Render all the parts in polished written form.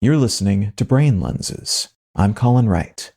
You're listening to Brain Lenses. I'm Colin Wright.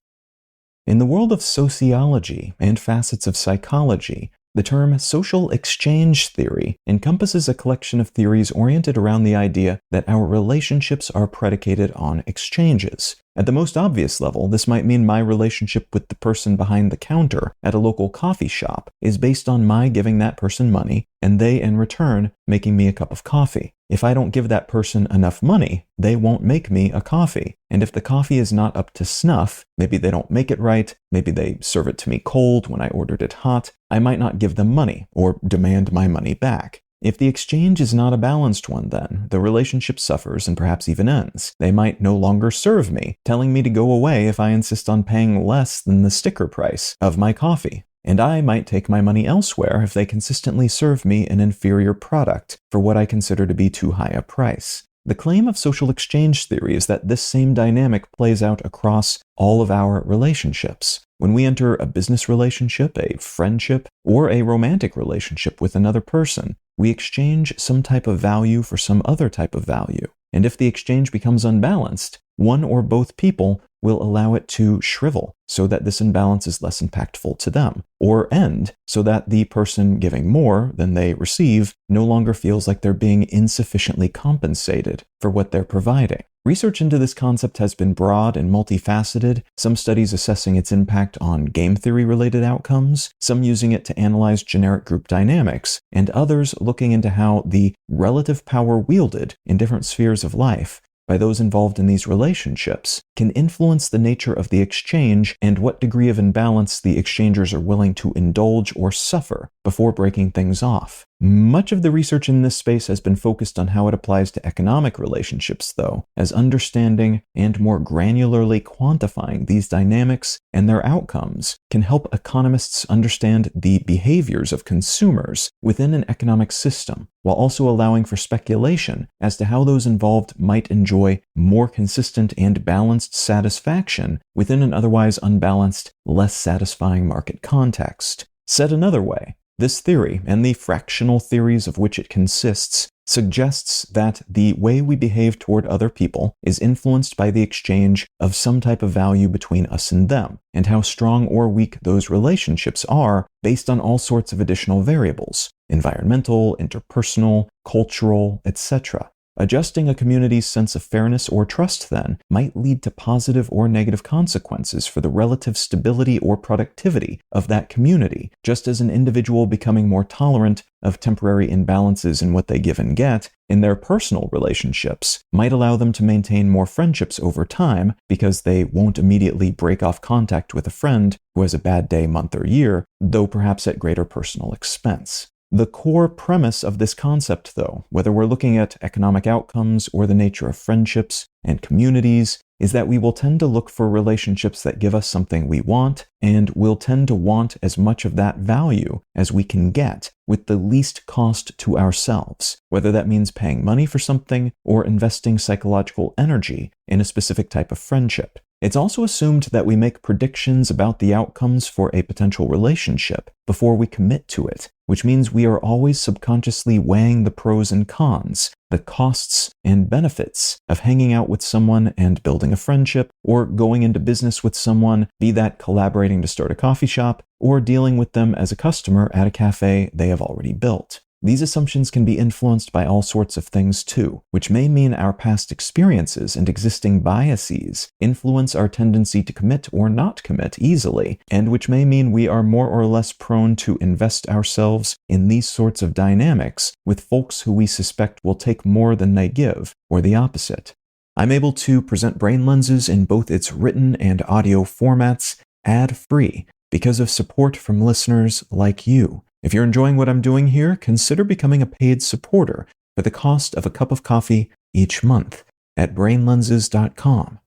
In the world of sociology and facets of psychology, the term social exchange theory encompasses a collection of theories oriented around the idea that our relationships are predicated on exchanges. At the most obvious level, this might mean my relationship with the person behind the counter at a local coffee shop is based on my giving that person money and they, in return, making me a cup of coffee. If I don't give that person enough money, they won't make me a coffee. And if the coffee is not up to snuff, maybe they don't make it right, maybe they serve it to me cold when I ordered it hot, I might not give them money or demand my money back. If the exchange is not a balanced one, then the relationship suffers and perhaps even ends. They might no longer serve me, telling me to go away if I insist on paying less than the sticker price of my coffee. And I might take my money elsewhere if they consistently serve me an inferior product for what I consider to be too high a price. The claim of social exchange theory is that this same dynamic plays out across all of our relationships. When we enter a business relationship, a friendship, or a romantic relationship with another person, we exchange some type of value for some other type of value. And if the exchange becomes unbalanced, one or both people will allow it to shrivel so that this imbalance is less impactful to them, or end so that the person giving more than they receive no longer feels like they're being insufficiently compensated for what they're providing. Research into this concept has been broad and multifaceted, some studies assessing its impact on game theory-related outcomes, some using it to analyze generic group dynamics, and others looking into how the relative power wielded in different spheres of life by those involved in these relationships can influence the nature of the exchange and what degree of imbalance the exchangers are willing to indulge or suffer before breaking things off. Much of the research in this space has been focused on how it applies to economic relationships, though, as understanding and more granularly quantifying these dynamics and their outcomes can help economists understand the behaviors of consumers within an economic system, while also allowing for speculation as to how those involved might enjoy more consistent and balanced satisfaction within an otherwise unbalanced, less satisfying market context. Said another way, this theory, and the fractional theories of which it consists, suggests that the way we behave toward other people is influenced by the exchange of some type of value between us and them, and how strong or weak those relationships are based on all sorts of additional variables: environmental, interpersonal, cultural, etc. Adjusting a community's sense of fairness or trust, then, might lead to positive or negative consequences for the relative stability or productivity of that community, just as an individual becoming more tolerant of temporary imbalances in what they give and get in their personal relationships might allow them to maintain more friendships over time because they won't immediately break off contact with a friend who has a bad day, month, or year, though perhaps at greater personal expense. The core premise of this concept, though, whether we're looking at economic outcomes or the nature of friendships and communities, is that we will tend to look for relationships that give us something we want, and we'll tend to want as much of that value as we can get with the least cost to ourselves, whether that means paying money for something or investing psychological energy in a specific type of friendship. It's also assumed that we make predictions about the outcomes for a potential relationship before we commit to it, which means we are always subconsciously weighing the pros and cons, the costs and benefits of hanging out with someone and building a friendship, or going into business with someone, be that collaborating to start a coffee shop, or dealing with them as a customer at a cafe they have already built. These assumptions can be influenced by all sorts of things too, which may mean our past experiences and existing biases influence our tendency to commit or not commit easily, and which may mean we are more or less prone to invest ourselves in these sorts of dynamics with folks who we suspect will take more than they give, or the opposite. I'm able to present Brain Lenses in both its written and audio formats ad-free because of support from listeners like you. If you're enjoying what I'm doing here, consider becoming a paid supporter for the cost of a cup of coffee each month at brainlenses.com.